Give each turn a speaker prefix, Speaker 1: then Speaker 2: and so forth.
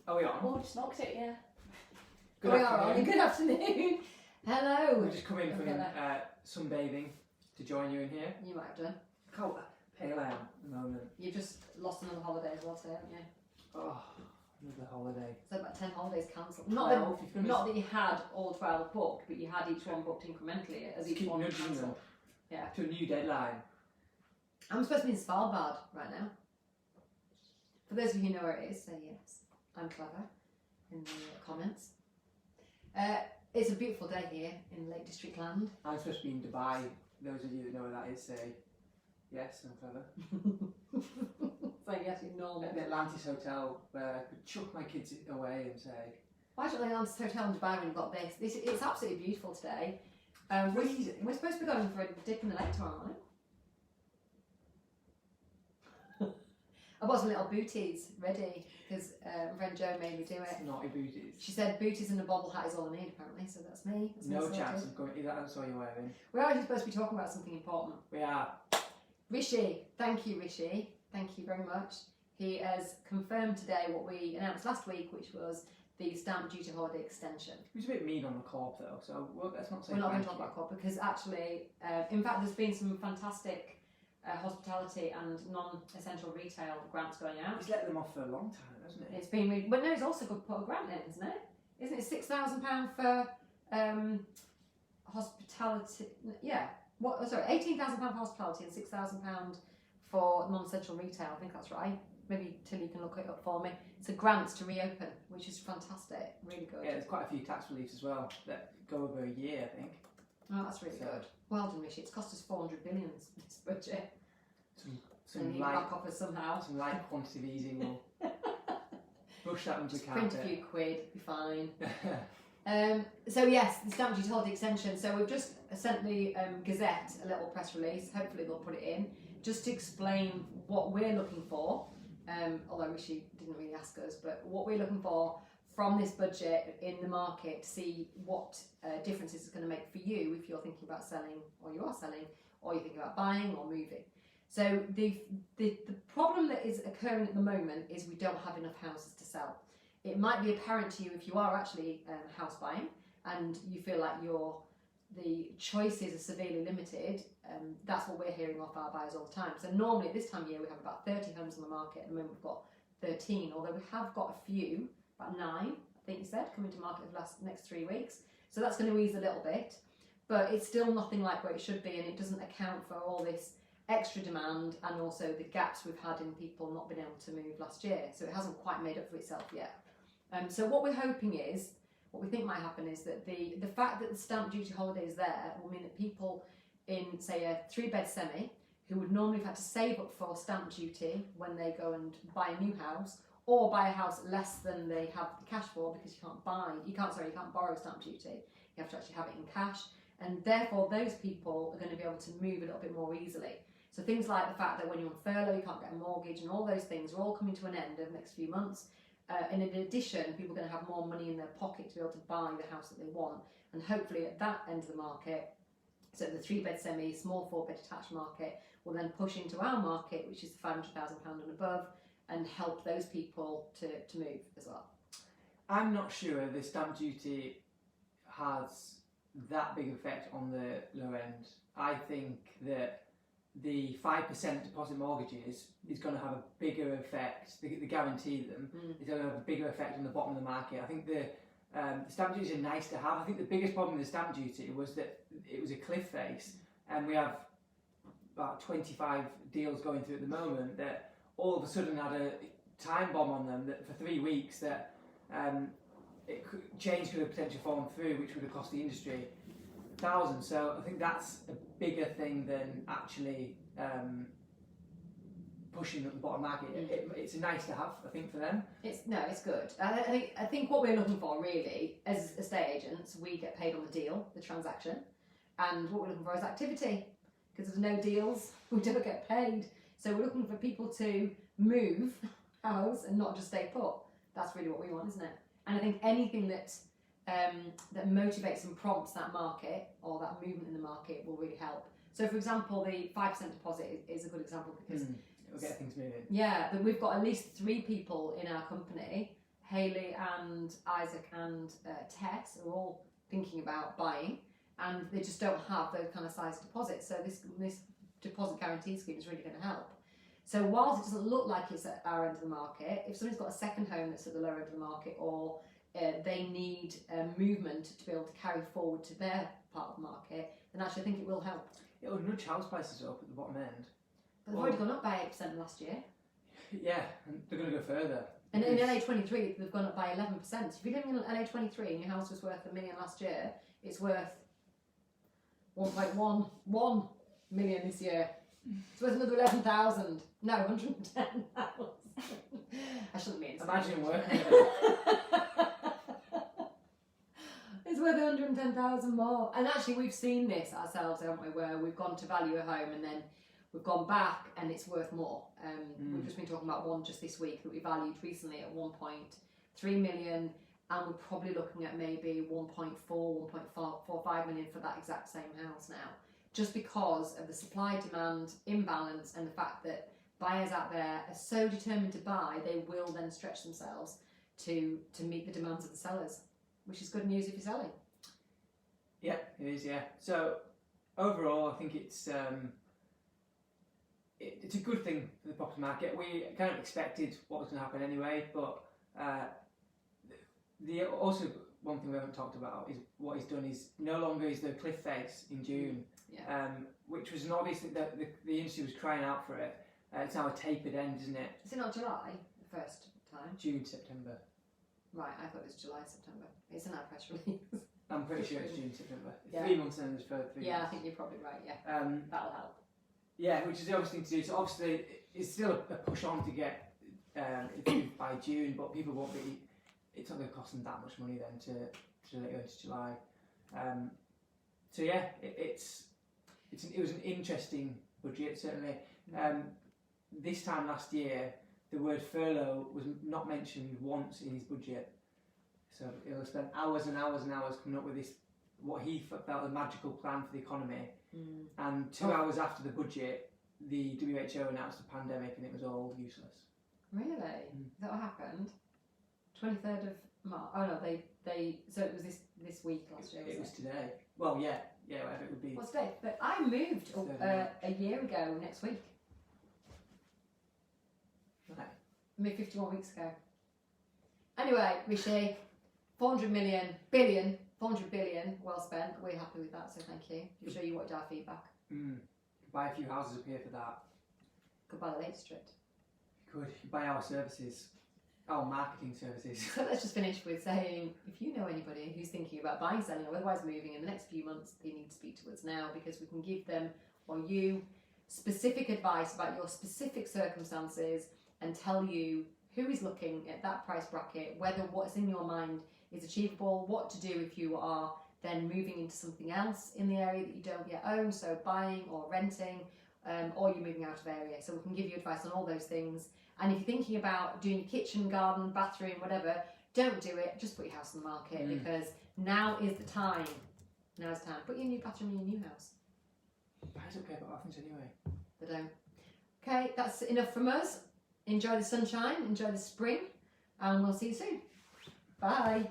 Speaker 1: Are we on?
Speaker 2: Oh, just knocked it, yeah.
Speaker 1: Good
Speaker 2: We are on.
Speaker 1: afternoon.
Speaker 2: Good afternoon. Hello.
Speaker 1: We've just come in from
Speaker 2: Okay,
Speaker 1: sunbathing to join you in here.
Speaker 2: You might have done.
Speaker 1: How pale I am at the moment.
Speaker 2: You've just lost another holiday as well today, haven't you?
Speaker 1: Oh, another holiday.
Speaker 2: So about 10 holidays cancelled.
Speaker 1: 12,
Speaker 2: Not that you had all 12 booked, but you had each one booked incrementally as each
Speaker 1: keep
Speaker 2: one
Speaker 1: nudging them
Speaker 2: cancelled. Yeah.
Speaker 1: to a new deadline.
Speaker 2: I'm supposed to be in Svalbard right now. For those of you who know where it is, say yes. I'm clever in the comments. It's a beautiful day here in Lake District Land.
Speaker 1: I'm supposed to be in Dubai. Those of you that know where that is say, yes, I'm clever.
Speaker 2: So yes, you're normal.
Speaker 1: At the Atlantis Hotel, where I could chuck my kids away and say,
Speaker 2: Why don't they go to Hotel in Dubai when you've got this? It's absolutely beautiful today. We're supposed to be going for a dip in the lake tomorrow morning. I bought some little booties ready because my friend Jo made me do it.
Speaker 1: naughty booties.
Speaker 2: She said booties and a bobble hat is all I need apparently, so that's me. That's
Speaker 1: No
Speaker 2: me
Speaker 1: chance
Speaker 2: sorted.
Speaker 1: of going. That's all you're wearing.
Speaker 2: We're actually supposed to be talking about something important.
Speaker 1: We are.
Speaker 2: Rishi, thank you Rishi, thank you very much. He has confirmed today what we announced last week, which was the stamp duty holiday extension.
Speaker 1: He was a bit mean on the corp though, so let's not say.
Speaker 2: We're not going to
Speaker 1: thank
Speaker 2: talk
Speaker 1: you.
Speaker 2: about COP because actually, in fact, there's been some fantastic hospitality and non-essential retail grants going out.
Speaker 1: He's let them off for a long time, hasn't he?
Speaker 2: It's been really, but no, it's also good to put a grant in, isn't it? Isn't it £6,000 for hospitality? Yeah. What? Oh, sorry, £18,000 for hospitality and £6,000 for non-essential retail. I think that's right. Maybe Tilly can look it up for me. It's a grant to reopen, which is fantastic. Really good.
Speaker 1: Yeah, there's quite a few tax reliefs as well that go over a year, I think.
Speaker 2: Oh, that's really good. Well done, Rishi. It's cost us 400 billion this budget.
Speaker 1: Some
Speaker 2: And you
Speaker 1: light,
Speaker 2: back off us somehow.
Speaker 1: some light quantitative easing will push that into
Speaker 2: Just print
Speaker 1: account.
Speaker 2: a few quid, be fine. So yes, the stamp duty holiday extension. So we've just sent the Gazette a little press release. Hopefully they'll put it in just to explain what we're looking for. Although Rishi didn't really ask us, but what we're looking for from this budget in the market to see what differences it's going to make for you if you're thinking about selling, or you are selling, or you're thinking about buying or moving. So the problem that is occurring at the moment is we don't have enough houses to sell. It might be apparent to you if you are actually house buying and you feel like the choices are severely limited. That's what we're hearing off our buyers all the time. So normally at this time of year we have about 30 homes on the market. At the moment we've got 13, although we have got a few, about 9, I think you said, coming to market the next 3 weeks. So that's going to ease a little bit, but it's still nothing like where it should be, and it doesn't account for all this extra demand and also the gaps we've had in people not being able to move last year. So it hasn't quite made up for itself yet. So what we're hoping is, what we think might happen is that the fact that the stamp duty holiday is there will mean that people in, say, a 3-bed semi who would normally have had to save up for stamp duty when they go and buy a new house, or buy a house less than they have the cash for, because you can't borrow stamp duty. You have to actually have it in cash, and therefore those people are going to be able to move a little bit more easily. So things like the fact that when you're on furlough you can't get a mortgage, and all those things are all coming to an end over the next few months. And in addition, people are going to have more money in their pocket to be able to buy the house that they want, and hopefully at that end of the market, so the 3-bed semi, small 4-bed detached market, will then push into our market, which is the £500,000 and above, and help those people to move as well.
Speaker 1: I'm not sure the stamp duty has that big effect on the low end. I think that the 5% deposit mortgages is going to have a bigger effect. They guarantee them. It's going to have a bigger effect on the bottom of the market. I think the stamp duties are nice to have. I think the biggest problem with the stamp duty was that it was a cliff face, and we have about 25 deals going through at the moment that all of a sudden had a time bomb on them that for 3 weeks that change could have potentially fallen through, which would have cost the industry thousands. So I think that's a bigger thing than actually pushing up the bottom market. It's nice to have, I think, for them.
Speaker 2: It's good. I think what we're looking for really, as estate agents, we get paid on the deal, the transaction, and what we're looking for is activity. Because there's no deals, we don't get paid. So we're looking for people to move house and not just stay put. That's really what we want, isn't it? And I think anything that that motivates and prompts that market or that movement in the market will really help. So, for example, the 5% deposit is a good example because
Speaker 1: it'll get things moving.
Speaker 2: yeah, but we've got at least 3 people in our company Haley and Isaac and Tess are all thinking about buying, and they just don't have those kind of size deposits. So this deposit guarantee scheme is really going to help. So whilst it doesn't look like it's at our end of the market, if somebody's got a second home that's at the lower end of the market, or they need movement to be able to carry forward to their part of the market, then actually I think it will help.
Speaker 1: It will nudge house prices up at the bottom end.
Speaker 2: But they've already gone up by 8% last year.
Speaker 1: Yeah, and they're going to go further.
Speaker 2: And in LA23, they've gone up by 11%. So if you're living in LA23 and your house was worth $1 million last year, it's worth 1.1 million this year. It's worth another 11,000. No, 110,000. I shouldn't mean.
Speaker 1: Imagine working.
Speaker 2: It's worth 110,000 more. And actually, we've seen this ourselves, haven't we? Where we've gone to value a home and then we've gone back and it's worth more. We've just been talking about one just this week that we valued recently at 1.3 million, and we're probably looking at maybe 1.4, 1.45 million for that exact same house now, just because of the supply-demand imbalance and the fact that buyers out there are so determined to buy, they will then stretch themselves to meet the demands of the sellers, which is good news if you're selling.
Speaker 1: Yeah, it is. Yeah. So overall, I think it's a good thing for the property market. We kind of expected what was going to happen anyway, but also one thing we haven't talked about is what he's done is no longer is the cliff face in June, which was an obvious thing that the industry was crying out for it. It's now a tapered end, isn't it?
Speaker 2: Is it not July the first time?
Speaker 1: June, September.
Speaker 2: Right, I thought it was July, September. It's in our press release.
Speaker 1: I'm pretty sure it's June, September.
Speaker 2: Yeah.
Speaker 1: 3 months and there's further 3 months.
Speaker 2: Yeah, I think you're probably right. Yeah, that'll help.
Speaker 1: Yeah, which is the obvious thing to do. So obviously, it's still a push on to get it by June, but people won't be. It's not going to cost them that much money then to let it go into July. So yeah, it was an interesting budget certainly. This time last year, the word furlough was not mentioned once in his budget. So he'll spend hours and hours and hours coming up with this, what he felt a magical plan for the economy. And 2 hours after the budget, the WHO announced a pandemic and it was all useless.
Speaker 2: Really? Is that what happened? 23rd of March. Oh no, they. So it was this week last year.
Speaker 1: It was today. Well, yeah, whatever it would be.
Speaker 2: What's today? But I moved a year ago next week.
Speaker 1: Right.
Speaker 2: I moved 51 weeks ago. Anyway, Rishi, 400 billion, well spent. We're happy with that, so thank you. I'm sure you wanted our feedback.
Speaker 1: Buy a few houses up here for that.
Speaker 2: Could buy the Lake District.
Speaker 1: Could buy our services, our marketing services.
Speaker 2: So let's just finish with saying, if you know anybody who's thinking about buying, selling, or otherwise moving in the next few months, they need to speak to us now, because we can give them or you specific advice about your specific circumstances and tell you who is looking at that price bracket, whether what's in your mind is achievable, what to do if you are then moving into something else in the area that you don't yet own, so buying or renting, or you're moving out of area. So we can give you advice on all those things. And if you're thinking about doing your kitchen, garden, bathroom, whatever, don't do it. Just put your house on the market, because now is the time. Now is the time. Put your new bathroom in your new house.
Speaker 1: Buyers don't care about bathrooms anyway.
Speaker 2: They don't. Okay, that's enough from us. Enjoy the sunshine, enjoy the spring, and we'll see you soon. Bye.